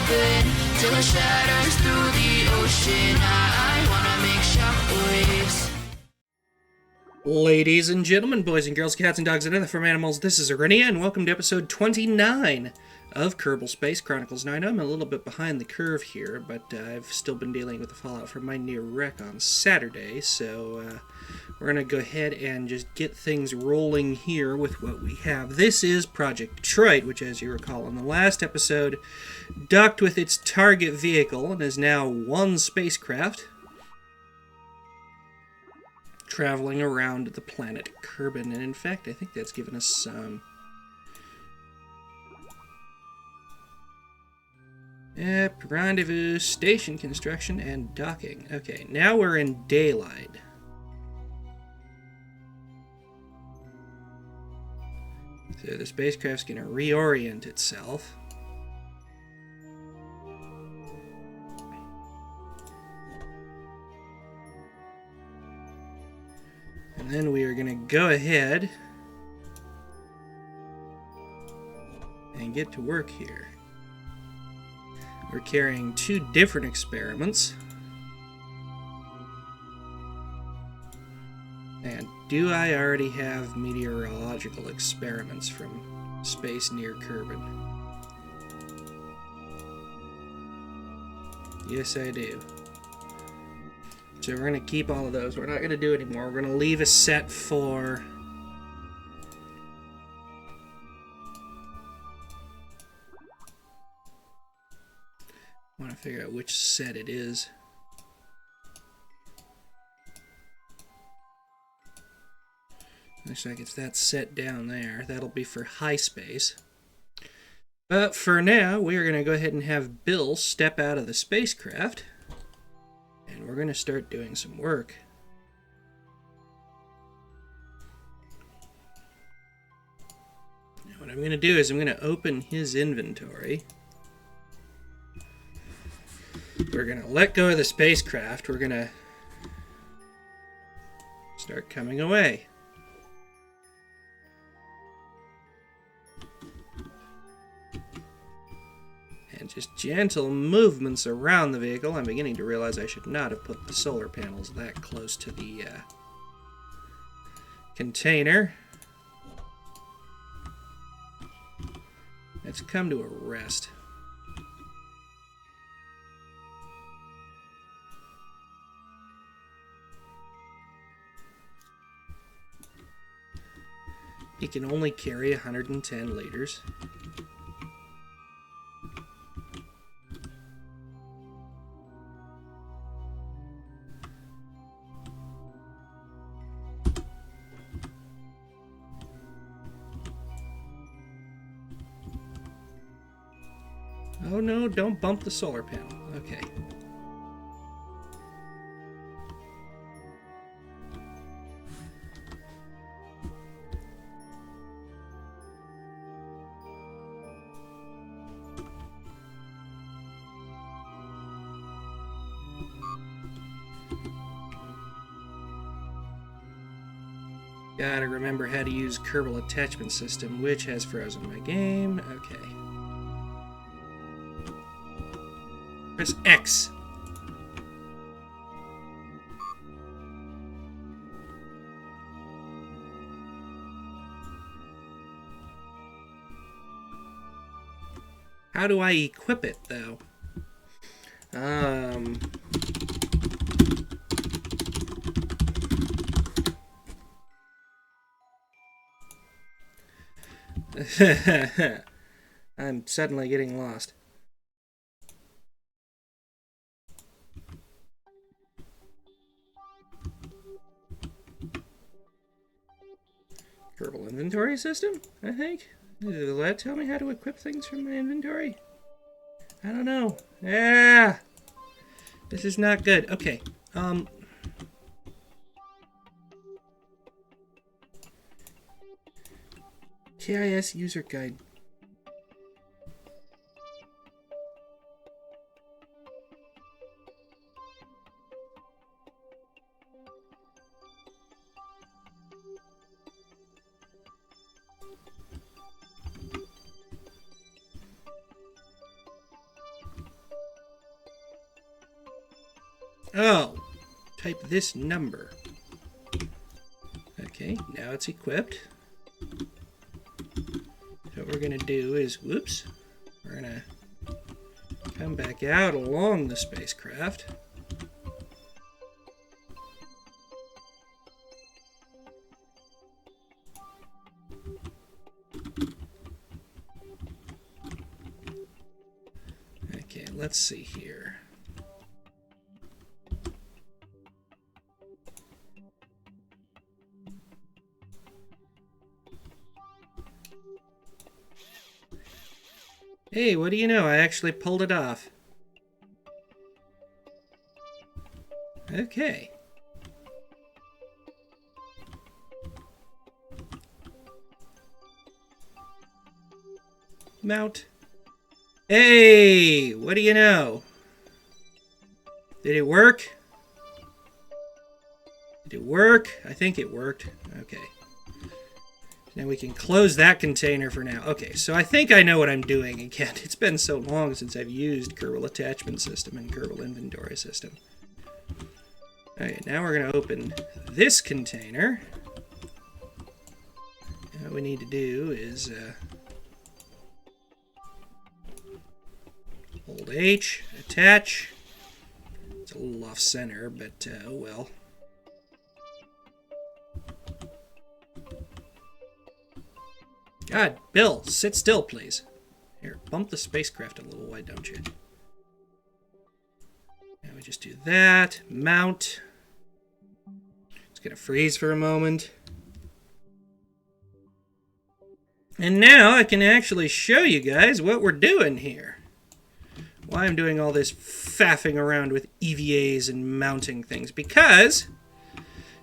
open till it shatters through the ocean. I wanna make shockwaves. Ladies and gentlemen, boys and girls, cats and dogs, and other farm animals, this is Arinia, and welcome to episode 29 of Kerbal Space Chronicles. Now, I know I'm a little bit behind the curve here, but I've still been dealing with the fallout from my near wreck on Saturday, so we're going to go ahead and just get things rolling here with what we have. This is Project Detroit, which, as you recall in the last episode, docked with its target vehicle and is now one spacecraft traveling around the planet Kerbal. And in fact, I think that's given us some rendezvous, station construction, and docking. Okay, now we're in daylight. So the spacecraft's going to reorient itself. And then we are going to go ahead and get to work here. We're carrying two different experiments. And do I already have meteorological experiments from space near Kerbal? Yes, I do. So we're going to keep all of those. We're not going to do anymore. We're going to leave a set for I want to figure out which set it is. Looks like it's that set down there. That'll be for high space. But for now, we are going to go ahead and have Bill step out of the spacecraft. And we're going to start doing some work. Now what I'm going to do is I'm going to open his inventory. We're going to let go of the spacecraft. We're going to start coming away. And just gentle movements around the vehicle. I'm beginning to realize I should not have put the solar panels that close to the container. Let's come to a rest. It can only carry 110 liters. Oh no, don't bump the solar panel. Okay. Gotta remember how to use Kerbal attachment system, which has frozen my game. Okay. Press X. How do I equip it, though? I'm suddenly getting lost. Kerbal inventory system, I think? Will that tell me how to equip things from my inventory? I don't know. Yeah! This is not good. Okay. KIS user guide. Oh, type this number. Okay, now it's equipped. So what we're going to do is, whoops, we're going to come back out along the spacecraft. Okay, let's see here. Hey, what do you know? I actually pulled it off. Okay. Mount. Hey, what do you know? Did it work? Did it work? I think it worked. Okay. Now we can close that container for now. Okay, so I think I know what I'm doing again. It's been so long since I've used Kerbal Attachment System and Kerbal Inventory System. Okay, now we're going to open this container. And what we need to do is hold H, attach. It's a little off center, but oh well. God, Bill, sit still, please. Here, bump the spacecraft a little, why don't you? Now we just do that. Mount. It's going to freeze for a moment. And now I can actually show you guys what we're doing here. Why I'm doing all this faffing around with EVAs and mounting things. Because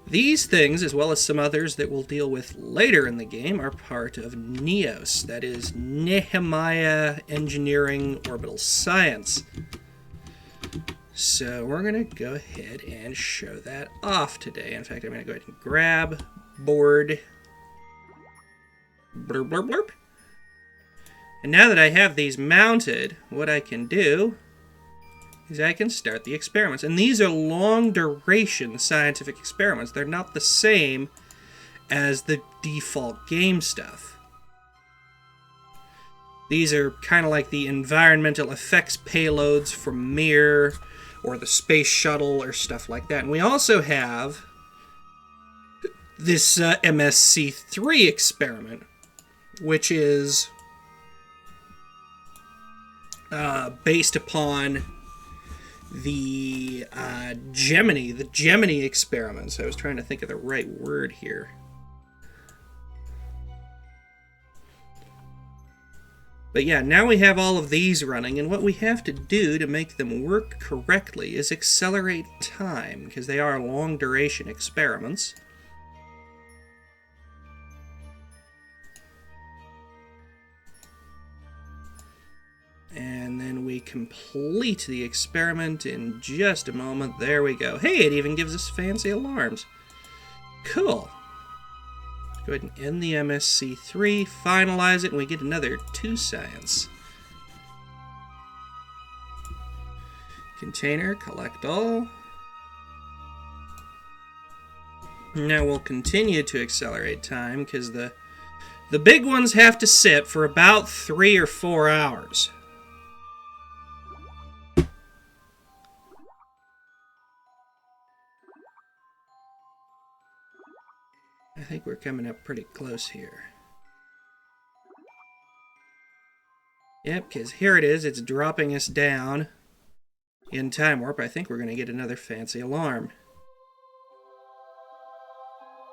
these things, as well as some others that we'll deal with later in the game, are part of NEOS. That is Nehemiah Engineering Orbital Science. So we're going to go ahead and show that off today. In fact, I'm going to go ahead and grab board. Blurp, blurp, blurp. And now that I have these mounted, what I can do is I can start the experiments. And these are long-duration scientific experiments. They're not the same as the default game stuff. These are kind of like the environmental effects payloads from Mir or the space shuttle or stuff like that. And we also have this MSC3 experiment, which is based upon the Gemini experiments. I was trying to think of the right word here. But yeah, now we have all of these running, and what we have to do to make them work correctly is accelerate time, because they are long-duration experiments. And then we complete the experiment in just a moment. There we go. Hey, it even gives us fancy alarms. Cool. Go ahead and end the MSC3, finalize it, and we get another 2 science. Container, collect all. Now we'll continue to accelerate time, because the big ones have to sit for about 3 or 4 hours. I think we're coming up pretty close here. Yep, because here it is. It's dropping us down in time warp. I think we're going to get another fancy alarm.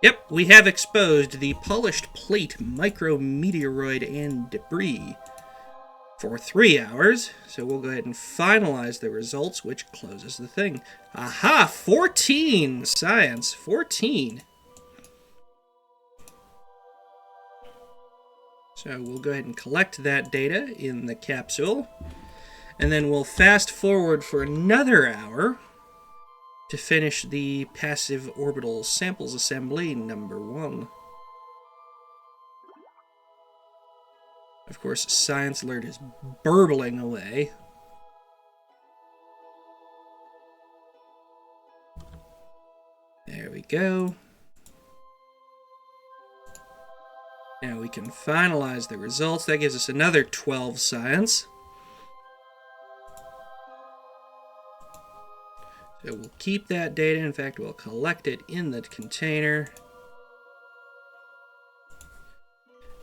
Yep, we have exposed the polished plate, micrometeoroid, and debris for 3 hours. So we'll go ahead and finalize the results, which closes the thing. Aha! 14 science. 14. So we'll go ahead and collect that data in the capsule, and then we'll fast forward for another hour to finish the passive orbital samples assembly number 1. Of course, Science Alert is burbling away. go. Now we can finalize the results. That gives us another 12 science. So we'll keep that data. In fact, we'll collect it in the container.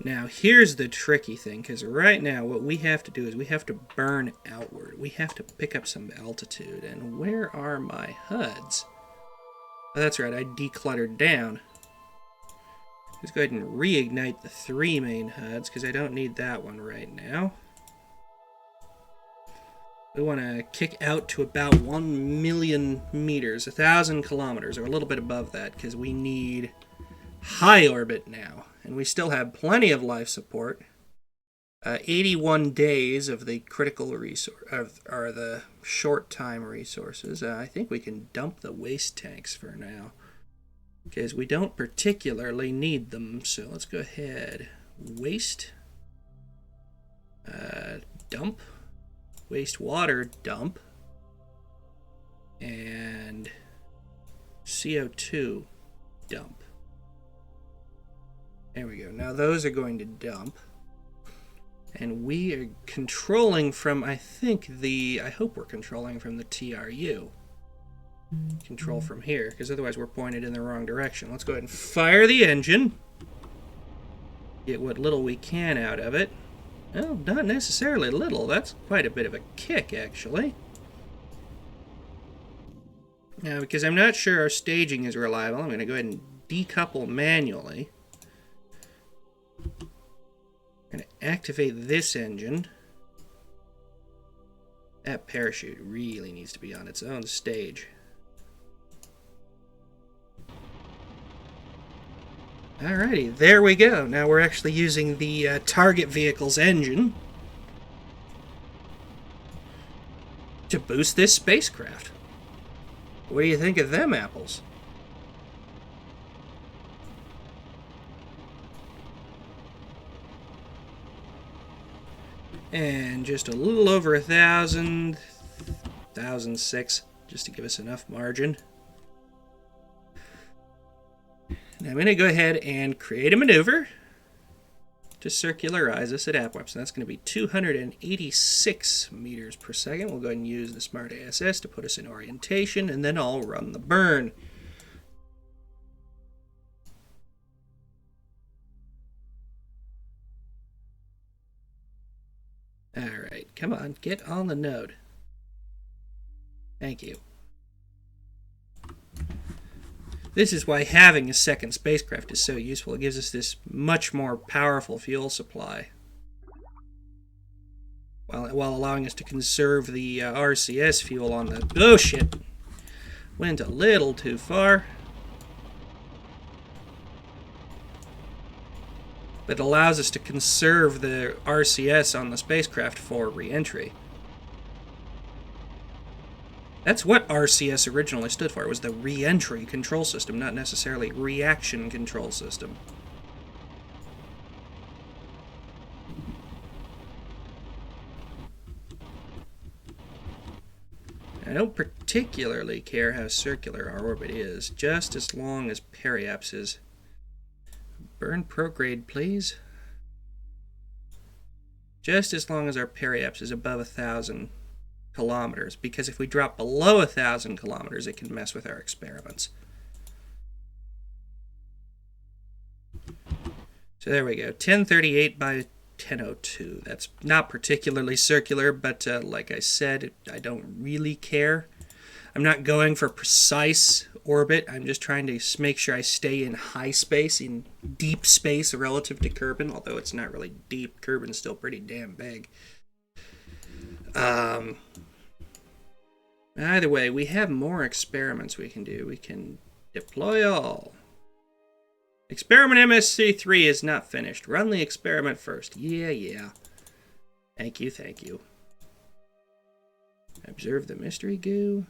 Now, here's the tricky thing, because right now what we have to do is we have to burn outward. We have to pick up some altitude. And where are my HUDs? Oh, that's right, I decluttered down. Let's go ahead and reignite the 3 main HUDs, because I don't need that one right now. We want to kick out to about 1 million meters, 1,000 kilometers, or a little bit above that, because we need high orbit now. And we still have plenty of life support. 81 days of the critical resource, or the short time resources. I think we can dump the waste tanks for now, because we don't particularly need them. So let's go ahead. Waste. Dump. Wastewater dump. And CO2 dump. There we go. Now those are going to dump. And we are controlling from, I hope we're controlling from the TRU. Control from here, because otherwise we're pointed in the wrong direction. Let's go ahead and fire the engine. Get what little we can out of it. Well, not necessarily little. That's quite a bit of a kick, actually. Now, because I'm not sure our staging is reliable, I'm going to go ahead and decouple manually. I'm going to activate this engine. That parachute really needs to be on its own stage. Alrighty, there we go. Now we're actually using the target vehicle's engine to boost this spacecraft. What do you think of them apples? And just a little over 1,000, 1,006, just to give us enough margin. Now I'm going to go ahead and create a maneuver to circularize us at apoapsis. That's going to be 286 meters per second. We'll go ahead and use the Smart ASS to put us in orientation, and then I'll run the burn. Alright, come on, get on the node. Thank you. This is why having a second spacecraft is so useful. It gives us this much more powerful fuel supply, while allowing us to conserve the RCS fuel on the... Oh, shit! Went a little too far. But allows us to conserve the RCS on the spacecraft for re-entry. That's what RCS originally stood for. It was the re-entry control system, not necessarily reaction control system. I don't particularly care how circular our orbit is, just as long as periapsis. Burn prograde, please. Just as long as our periapsis is above 1,000 kilometers, because if we drop below 1,000 kilometers, it can mess with our experiments. So there we go, 1038 by 1002. That's not particularly circular, but like I said, I don't really care. I'm not going for precise orbit. I'm just trying to make sure I stay in high space, in deep space relative to Kerbal, although it's not really deep. Kerbal's still pretty damn big. Either way, we have more experiments we can do. We can deploy all. Experiment MSC3 is not finished. Run the experiment first. Yeah. Thank you, thank you. Observe the mystery goo.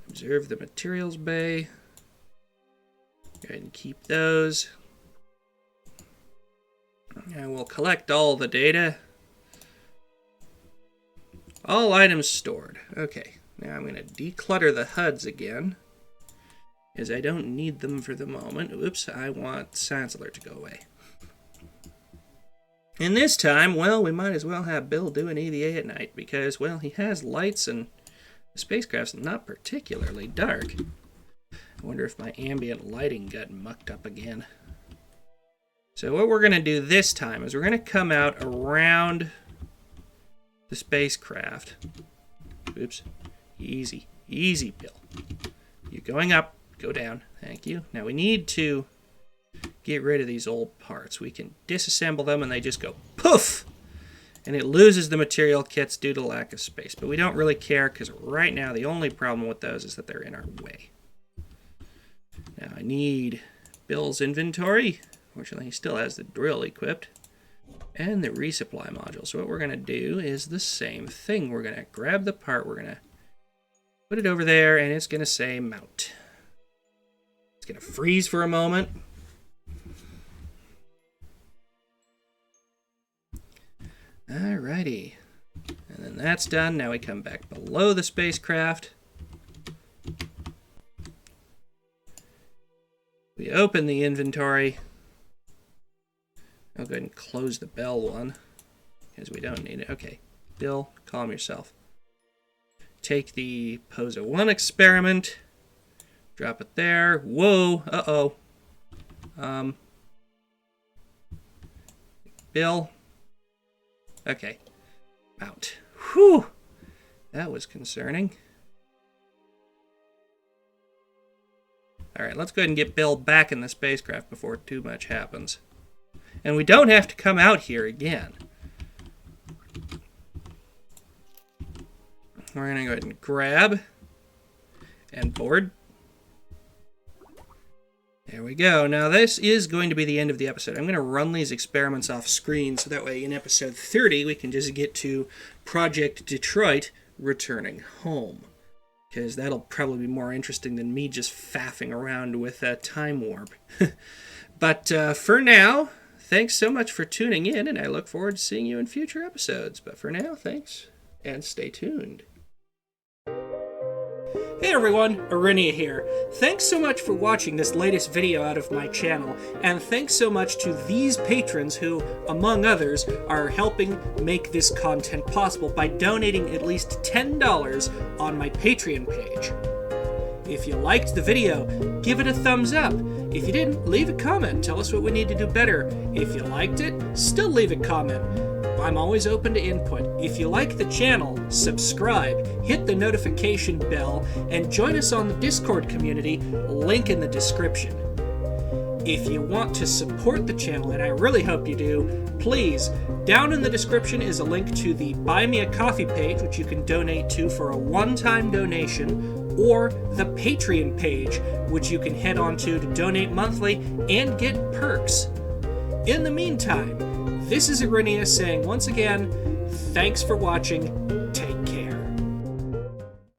Observe the materials bay. Go ahead and keep those. And we'll collect all the data. All items stored. Okay. Now I'm going to declutter the HUDs again, as I don't need them for the moment. Oops, I want Science Alert to go away. And this time, well, we might as well have Bill doing EVA at night, because, well, he has lights and the spacecraft's not particularly dark. I wonder if my ambient lighting got mucked up again. So what we're going to do this time is we're going to come out around the spacecraft. Oops. Easy. Easy, Bill. You're going up. Go down. Thank you. Now we need to get rid of these old parts. We can disassemble them and they just go poof! And it loses the material kits due to lack of space. But we don't really care because right now the only problem with those is that they're in our way. Now I need Bill's inventory. Fortunately, he still has the drill equipped. And the resupply module. So what we're going to do is the same thing. We're going to grab the part, we're going to put it over there, and it's going to say mount. It's going to freeze for a moment. Alrighty. And then that's done. Now we come back below the spacecraft. We open the inventory. I'll go ahead and close the bell one, because we don't need it. Okay, Bill, calm yourself. Take the POSA 1 experiment, drop it there. Whoa, uh-oh. Bill. Okay, mount. Whew, that was concerning. All right, let's go ahead and get Bill back in the spacecraft before too much happens. And we don't have to come out here again. We're going to go ahead and grab and board. There we go. Now this is going to be the end of the episode. I'm going to run these experiments off screen so that way in episode 30 we can just get to Project Detroit returning home. Because that'll probably be more interesting than me just faffing around with a time warp. But for now, thanks so much for tuning in, and I look forward to seeing you in future episodes. But for now, thanks, and stay tuned. Hey everyone, Arinia here. Thanks so much for watching this latest video out of my channel, and thanks so much to these patrons who, among others, are helping make this content possible by donating at least $10 on my Patreon page. If you liked the video, give it a thumbs up. If you didn't, leave a comment. Tell us what we need to do better. If you liked it, still leave a comment. I'm always open to input. If you like the channel, subscribe, hit the notification bell, and join us on the Discord community, link in the description. If you want to support the channel, and I really hope you do, please, down in the description is a link to the Buy Me a Coffee page, which you can donate to for a one-time donation, or the Patreon page, which you can head on to donate monthly and get perks. In the meantime, this is Arinia saying once again, thanks for watching.